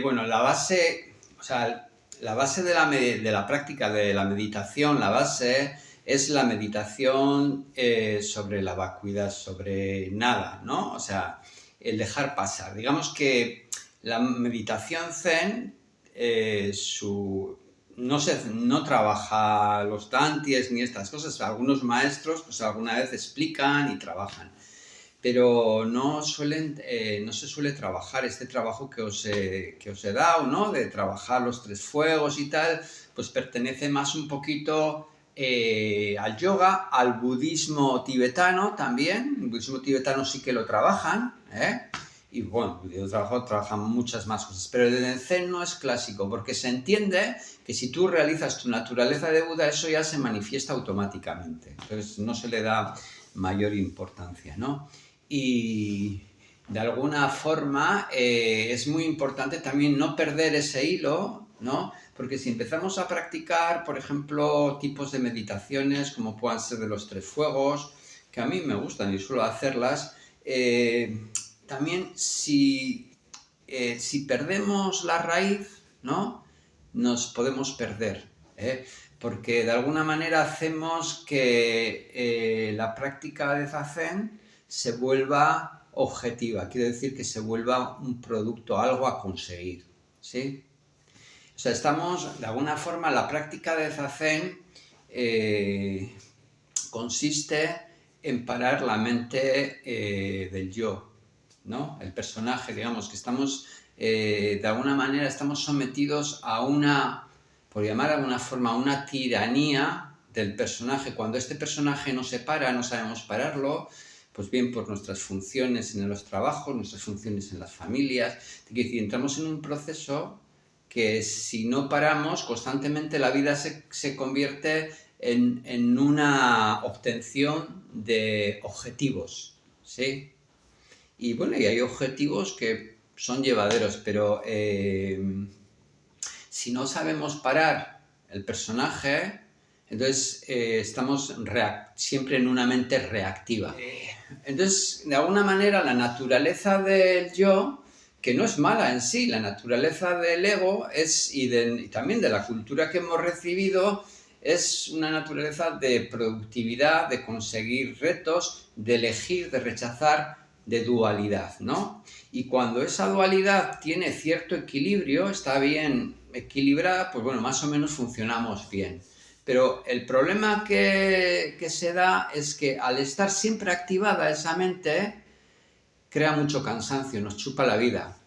Bueno, la base, o sea, la base de la práctica de la meditación, la base es la meditación sobre la vacuidad, sobre nada, ¿no? O sea, el dejar pasar. Digamos que la meditación zen, no trabaja los danties ni estas cosas. Algunos maestros, pues alguna vez explican y trabajan, pero no se suele trabajar este trabajo que os he dado, ¿no? De trabajar los tres fuegos y tal, pues pertenece más un poquito al yoga, al budismo tibetano también. El budismo tibetano sí que lo trabajan, ¿eh? Y bueno, trabajan muchas más cosas, pero el Zen no es clásico, porque se entiende que si tú realizas tu naturaleza de Buda, eso ya se manifiesta automáticamente. Entonces no se le da mayor importancia, ¿no? Y de alguna forma es muy importante también no perder ese hilo, ¿no? Porque si empezamos a practicar, por ejemplo, tipos de meditaciones como puedan ser de los tres fuegos, que a mí me gustan y suelo hacerlas, también si perdemos la raíz, ¿no? Nos podemos perder, ¿eh? Porque de alguna manera hacemos que la práctica de Zazen se vuelva objetiva, quiere decir que se vuelva un producto, algo a conseguir, ¿sí? O sea, de alguna forma, la práctica de Zazen consiste en parar la mente del yo, ¿no? El personaje, digamos, que estamos, de alguna manera, estamos sometidos a una, por llamar de alguna forma, a una tiranía del personaje. Cuando este personaje no se para, no sabemos pararlo, pues bien por nuestras funciones en los trabajos, nuestras funciones en las familias. Es decir, entramos en un proceso que si no paramos, constantemente la vida se convierte en una obtención de objetivos, ¿sí? Y bueno, y hay objetivos que son llevaderos, pero si no sabemos parar el personaje, entonces estamos siempre en una mente reactiva. Entonces, de alguna manera, la naturaleza del yo, que no es mala en sí, la naturaleza del ego y también de la cultura que hemos recibido, es una naturaleza de productividad, de conseguir retos, de elegir, de rechazar, de dualidad, ¿no? Y cuando esa dualidad tiene cierto equilibrio, está bien equilibrada, pues bueno, más o menos funcionamos bien. Pero el problema que se da es que al estar siempre activada esa mente, crea mucho cansancio, nos chupa la vida.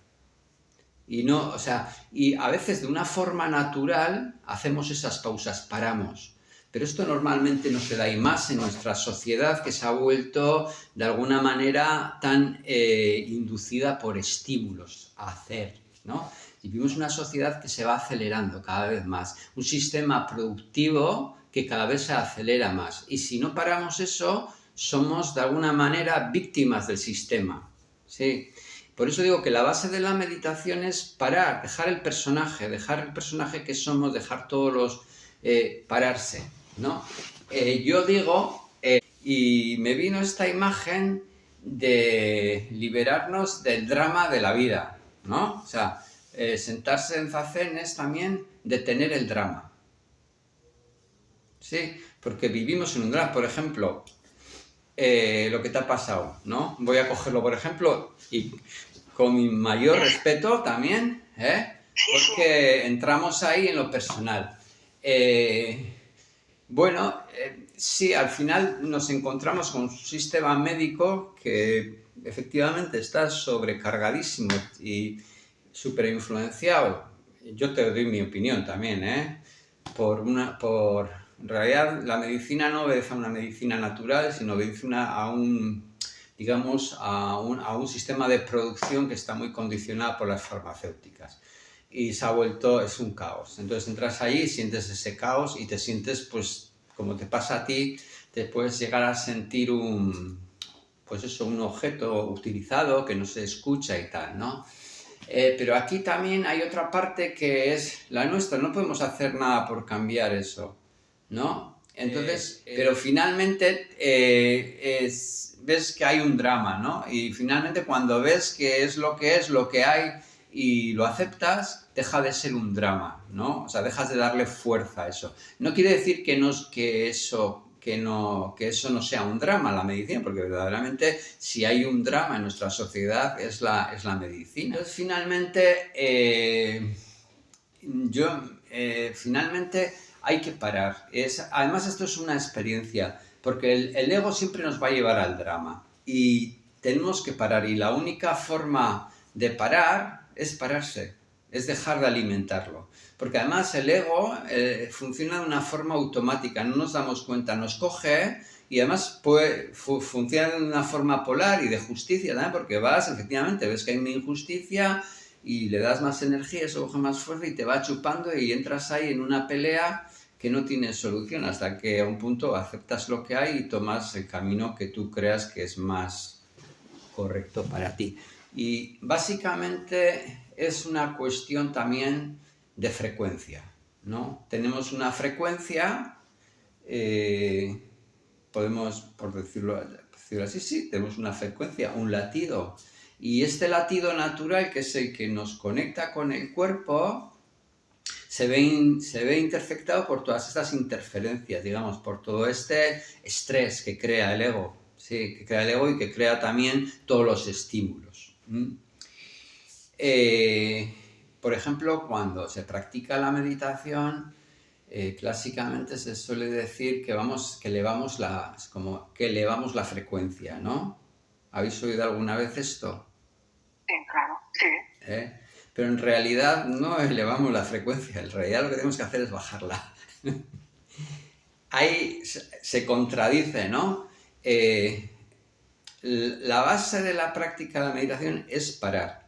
Y no, o sea, y a veces de una forma natural hacemos esas pausas, paramos. Pero esto normalmente no se da, y más en nuestra sociedad que se ha vuelto de alguna manera tan inducida por estímulos a hacer, ¿no? Y vivimos una sociedad que se va acelerando cada vez más, un sistema productivo que cada vez se acelera más. Y si no paramos eso, somos de alguna manera víctimas del sistema, ¿sí? Por eso digo que la base de la meditación es parar, dejar el personaje que somos, dejar todos los... pararse, ¿no? Yo digo, y me vino esta imagen de liberarnos del drama de la vida, ¿no? O sea, sentarse en Zazen es también detener el drama, ¿sí? Porque vivimos en un drama, por ejemplo... lo que te ha pasado, ¿no? Voy a cogerlo, por ejemplo, y con mi mayor respeto también, porque entramos ahí en lo personal. Bueno, sí, al final nos encontramos con un sistema médico que efectivamente está sobrecargadísimo y súper influenciado. Yo te doy mi opinión también, en realidad la medicina no obedece a una medicina natural, sino obedece a un sistema de producción que está muy condicionado por las farmacéuticas. Y es un caos. Entonces entras ahí, sientes ese caos y te sientes, pues, como te pasa a ti, te puedes llegar a sentir un objeto utilizado que no se escucha y tal, ¿no? Pero aquí también hay otra parte que es la nuestra, no podemos hacer nada por cambiar eso, ¿no? Entonces, pero finalmente ves que hay un drama, ¿no? Y finalmente cuando ves que es lo que hay y lo aceptas, deja de ser un drama, ¿no? O sea, dejas de darle fuerza a eso. No quiere decir que eso no sea un drama, la medicina, porque verdaderamente si hay un drama en nuestra sociedad es la medicina. Entonces, finalmente hay que parar. Además, esto es una experiencia, porque el ego siempre nos va a llevar al drama y tenemos que parar, y la única forma de parar es pararse, es dejar de alimentarlo. Porque además el ego funciona de una forma automática, no nos damos cuenta, nos coge y además funciona de una forma polar y de justicia también, porque efectivamente, ves que hay una injusticia y le das más energía, eso coge más fuerza y te va chupando y entras ahí en una pelea que no tiene solución hasta que a un punto aceptas lo que hay y tomas el camino que tú creas que es más correcto para ti. Y básicamente es una cuestión también de frecuencia, ¿no? Tenemos una frecuencia, podemos, por decirlo así, sí, tenemos una frecuencia, un latido. Y este latido natural, que es el que nos conecta con el cuerpo, se ve interfectado por todas estas interferencias, digamos, por todo este estrés que crea el ego, ¿sí? Que crea el ego y que crea también todos los estímulos. Por ejemplo, cuando se practica la meditación, clásicamente se suele decir que elevamos la frecuencia, ¿no? ¿Habéis oído alguna vez esto? Sí, claro, sí. Pero en realidad no elevamos la frecuencia, en realidad lo que tenemos que hacer es bajarla. Ahí se contradice, ¿no? La base de la práctica de la meditación es parar.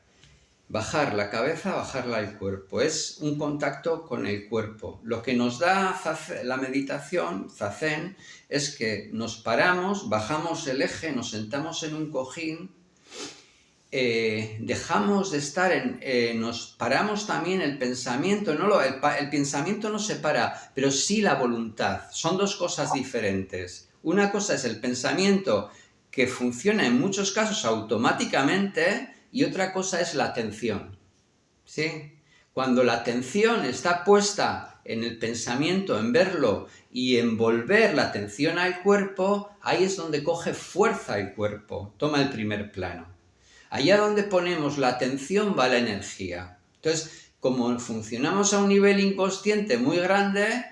Bajar la cabeza, bajarla al cuerpo. Es un contacto con el cuerpo. Lo que nos da la meditación, zazen, es que nos paramos, bajamos el eje, nos sentamos en un cojín, dejamos de estar nos paramos también el pensamiento, el pensamiento no se para, pero sí la voluntad. Son dos cosas diferentes. Una cosa es el pensamiento que funciona en muchos casos automáticamente y otra cosa es la atención, ¿sí? Cuando la atención está puesta en el pensamiento, en verlo y en volver la atención al cuerpo, ahí es donde coge fuerza el cuerpo, toma el primer plano. Allá donde ponemos la atención va la energía. Entonces, como funcionamos a un nivel inconsciente muy grande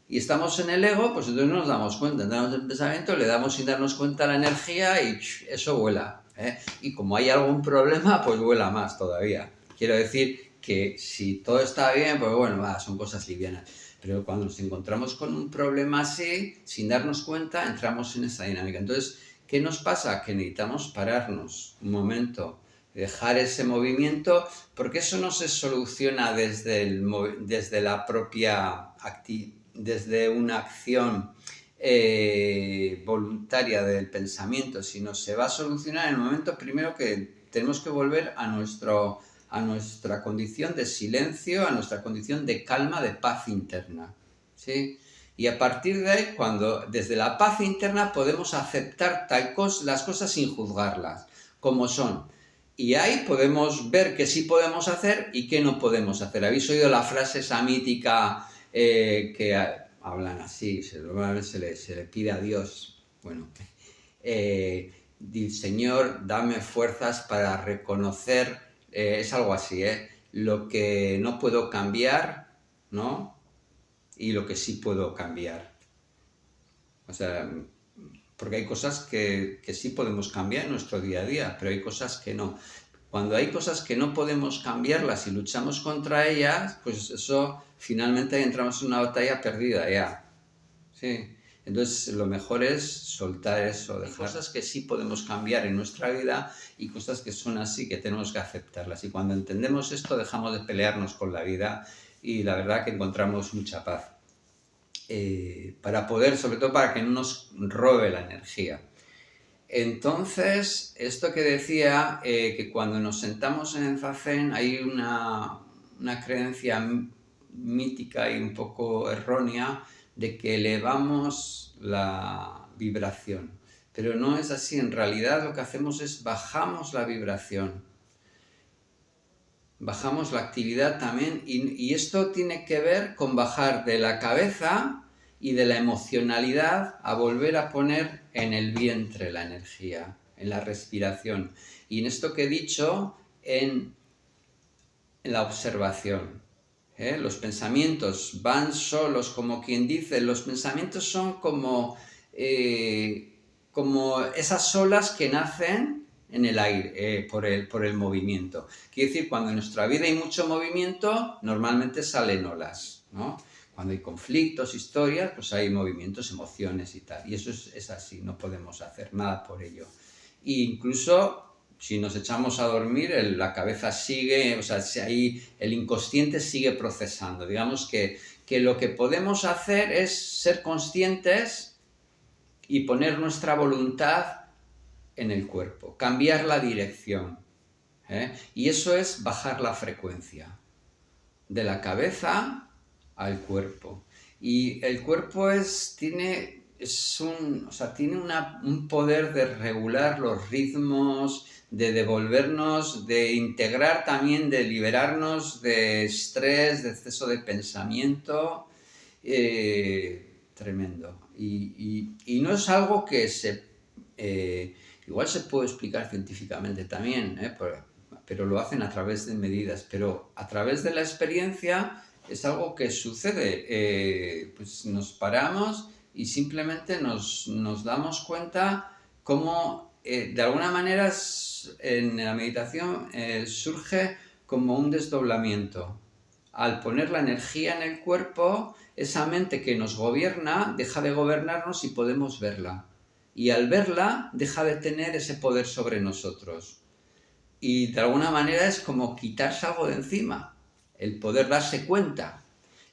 y estamos en el ego, pues entonces no nos damos cuenta. Entramos en el pensamiento, le damos sin darnos cuenta la energía y eso vuela. Y como hay algún problema, pues vuela más todavía. Quiero decir que si todo está bien, pues bueno, son cosas livianas. Pero cuando nos encontramos con un problema así, sin darnos cuenta, entramos en esa dinámica. Entonces, ¿qué nos pasa? Que necesitamos pararnos un momento, dejar ese movimiento, porque eso no se soluciona desde la propia desde una acción voluntaria del pensamiento, sino se va a solucionar en el momento primero que tenemos que volver a nuestra condición de silencio, a nuestra condición de calma, de paz interna, ¿sí? Y a partir de ahí, desde la paz interna podemos aceptar las cosas sin juzgarlas, como son. Y ahí podemos ver qué sí podemos hacer y qué no podemos hacer. ¿Habéis oído la frase esa mítica que hablan así? Se le pide a Dios, bueno, Señor, dame fuerzas para reconocer, es algo así, lo que no puedo cambiar, ¿no? Y lo que sí puedo cambiar. O sea, porque hay cosas que sí podemos cambiar en nuestro día a día, pero hay cosas que no. Cuando hay cosas que no podemos cambiarlas y luchamos contra ellas, pues eso finalmente entramos en una batalla perdida ya. ¿Sí? Entonces lo mejor es soltar eso, dejar cosas que sí podemos cambiar en nuestra vida y cosas que son así, que tenemos que aceptarlas. Y cuando entendemos esto, dejamos de pelearnos con la vida y la verdad que encontramos mucha paz. Sobre todo para que no nos robe la energía. Entonces, esto que decía, que cuando nos sentamos en el zazen hay una creencia mítica y un poco errónea de que elevamos la vibración. Pero no es así, en realidad lo que hacemos es bajamos la vibración. bajamos la actividad también y esto tiene que ver con bajar de la cabeza y de la emocionalidad a volver a poner en el vientre la energía, en la respiración. Y en esto que he dicho, en la observación. Los pensamientos van solos, como quien dice, los pensamientos son como esas olas que nacen en el aire, por el movimiento. Quiere decir, cuando en nuestra vida hay mucho movimiento, normalmente salen olas, ¿no? Cuando hay conflictos, historias, pues hay movimientos, emociones y tal. Y eso es así, no podemos hacer nada por ello. E incluso si nos echamos a dormir, la cabeza sigue, o sea, ahí el inconsciente sigue procesando. Digamos que lo que podemos hacer es ser conscientes y poner nuestra voluntad en el cuerpo, cambiar la dirección. Y eso es bajar la frecuencia de la cabeza al cuerpo. Y el cuerpo tiene un poder de regular los ritmos, de devolvernos, de integrar también, de liberarnos de estrés, de exceso de pensamiento, tremendo. Y no es algo que igual se puede explicar científicamente también, pero lo hacen a través de medidas, pero a través de la experiencia es algo que sucede. Pues nos paramos y simplemente nos damos cuenta cómo de alguna manera en la meditación surge como un desdoblamiento. Al poner la energía en el cuerpo, esa mente que nos gobierna deja de gobernarnos y podemos verla. Y al verla, deja de tener ese poder sobre nosotros. Y de alguna manera es como quitarse algo de encima, el poder darse cuenta.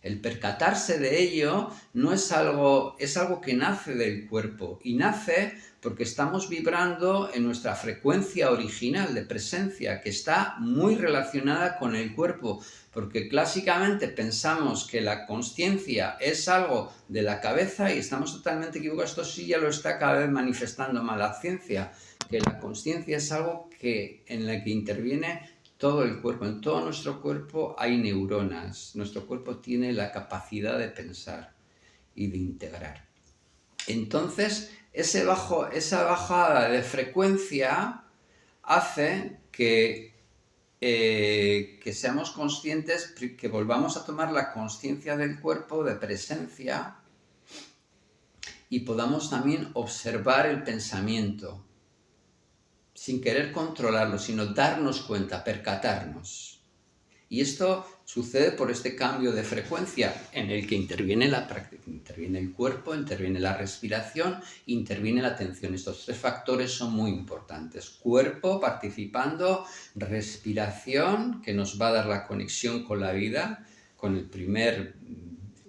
El percatarse de ello no es algo que nace del cuerpo y nace porque estamos vibrando en nuestra frecuencia original de presencia, que está muy relacionada con el cuerpo, porque clásicamente pensamos que la consciencia es algo de la cabeza y estamos totalmente equivocados. Esto sí ya lo está cada vez manifestando más la ciencia, que la consciencia es algo en la que interviene todo el cuerpo. En todo nuestro cuerpo hay neuronas. Nuestro cuerpo tiene la capacidad de pensar y de integrar. Entonces, esa bajada de frecuencia hace que seamos conscientes, que volvamos a tomar la conciencia del cuerpo de presencia y podamos también observar el pensamiento sin querer controlarlo, sino darnos cuenta, percatarnos. Y esto sucede por este cambio de frecuencia en el que interviene la práctica, interviene el cuerpo, interviene la respiración, interviene la atención. Estos tres factores son muy importantes. Cuerpo participando, respiración, que nos va a dar la conexión con la vida,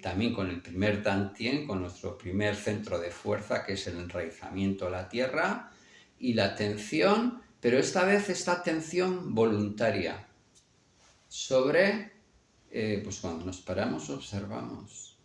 también con el primer Dantien, con nuestro primer centro de fuerza, que es el enraizamiento a la tierra, y la atención, pero esta vez esta atención voluntaria, sobre, pues cuando nos paramos observamos.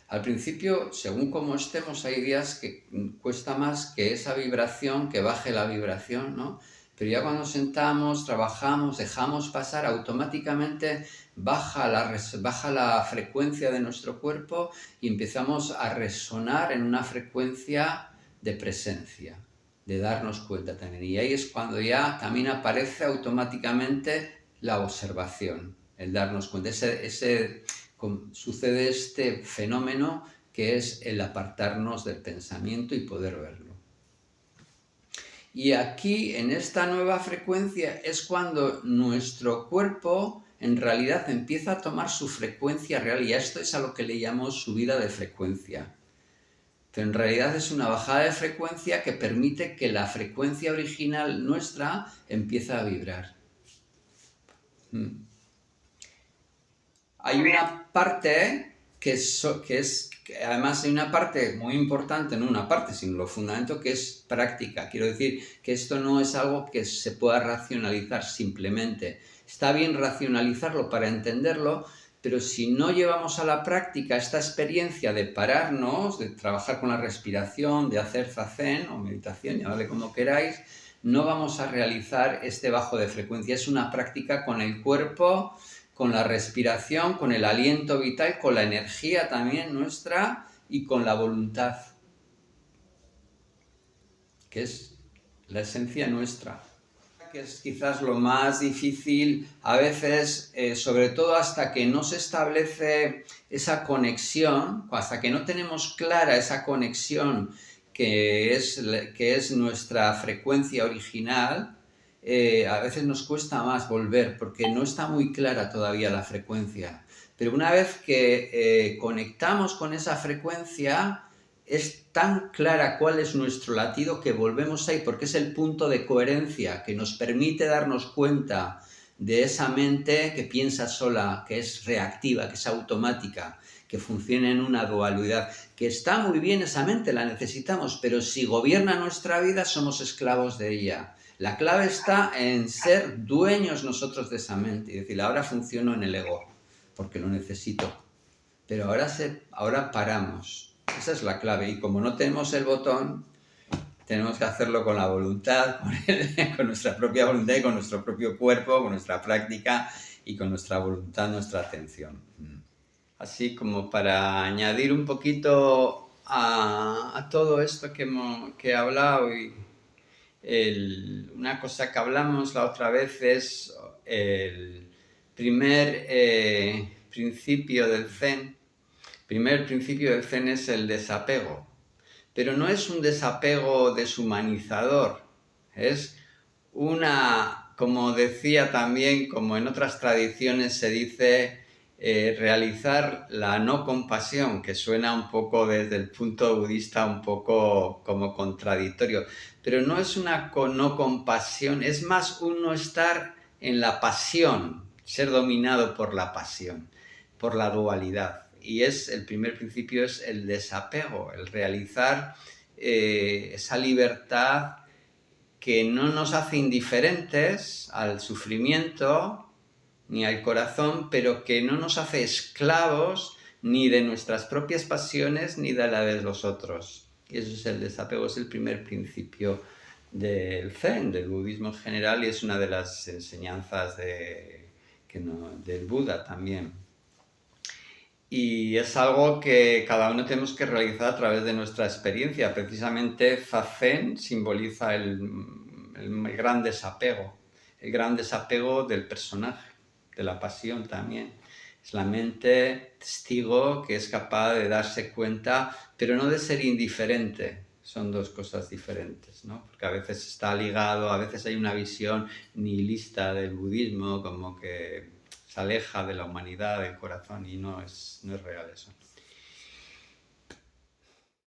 Al principio, según como estemos, hay días que cuesta más que esa vibración, que baje la vibración, ¿no? Pero ya cuando sentamos, trabajamos, dejamos pasar, automáticamente baja la frecuencia de nuestro cuerpo y empezamos a resonar en una frecuencia de presencia, de darnos cuenta también. Y ahí es cuando ya también aparece automáticamente la observación, el darnos cuenta. Sucede este fenómeno que es el apartarnos del pensamiento y poder verlo. Y aquí, en esta nueva frecuencia, es cuando nuestro cuerpo en realidad empieza a tomar su frecuencia real, y a esto es a lo que le llamo subida de frecuencia. Pero en realidad es una bajada de frecuencia que permite que la frecuencia original nuestra empiece a vibrar. Hay una parte además hay una parte muy importante, no una parte, sino lo fundamental, que es práctica. Quiero decir que esto no es algo que se pueda racionalizar simplemente. Está bien racionalizarlo para entenderlo, pero si no llevamos a la práctica esta experiencia de pararnos, de trabajar con la respiración, de hacer zazen o meditación, llamadle como queráis, no vamos a realizar este bajo de frecuencia. Es una práctica con el cuerpo, con la respiración, con el aliento vital, con la energía también nuestra y con la voluntad, que es la esencia nuestra. Que es quizás lo más difícil a veces, sobre todo hasta que no se establece esa conexión, hasta que no tenemos clara esa conexión que es nuestra frecuencia original, a veces nos cuesta más volver porque no está muy clara todavía la frecuencia. Pero una vez que conectamos con esa frecuencia, es tan clara cuál es nuestro latido que volvemos ahí porque es el punto de coherencia que nos permite darnos cuenta de esa mente que piensa sola, que es reactiva, que es automática, que funciona en una dualidad, que está muy bien esa mente, la necesitamos, pero si gobierna nuestra vida somos esclavos de ella. La clave está en ser dueños nosotros de esa mente y decir, ahora funciono en el ego porque lo necesito, pero ahora paramos. Esa es la clave y como no tenemos el botón, tenemos que hacerlo con la voluntad, con nuestra propia voluntad y con nuestro propio cuerpo, con nuestra práctica y con nuestra voluntad, nuestra atención. Así como para añadir un poquito a todo esto que he hablado y una cosa que hablamos la otra vez es el primer principio del Zen. Primer principio del Zen es el desapego, pero no es un desapego deshumanizador, es como decía también, como en otras tradiciones se dice, realizar la no compasión, que suena un poco desde el punto budista un poco como contradictorio, pero no es una no compasión, es más un no estar en la pasión, ser dominado por la pasión, por la dualidad. Y el primer principio es el desapego, el realizar esa libertad que no nos hace indiferentes al sufrimiento ni al corazón, pero que no nos hace esclavos ni de nuestras propias pasiones ni de la de los otros. Y eso es el desapego, es el primer principio del Zen, del budismo en general, y es una de las enseñanzas del Buda también. Y es algo que cada uno tenemos que realizar a través de nuestra experiencia. Precisamente Zazen simboliza el gran desapego del personaje, de la pasión también. Es la mente testigo que es capaz de darse cuenta, pero no de ser indiferente. Son dos cosas diferentes, ¿no? Porque a veces está ligado, a veces hay una visión nihilista del budismo, como que se aleja de la humanidad, del corazón, y no es real eso.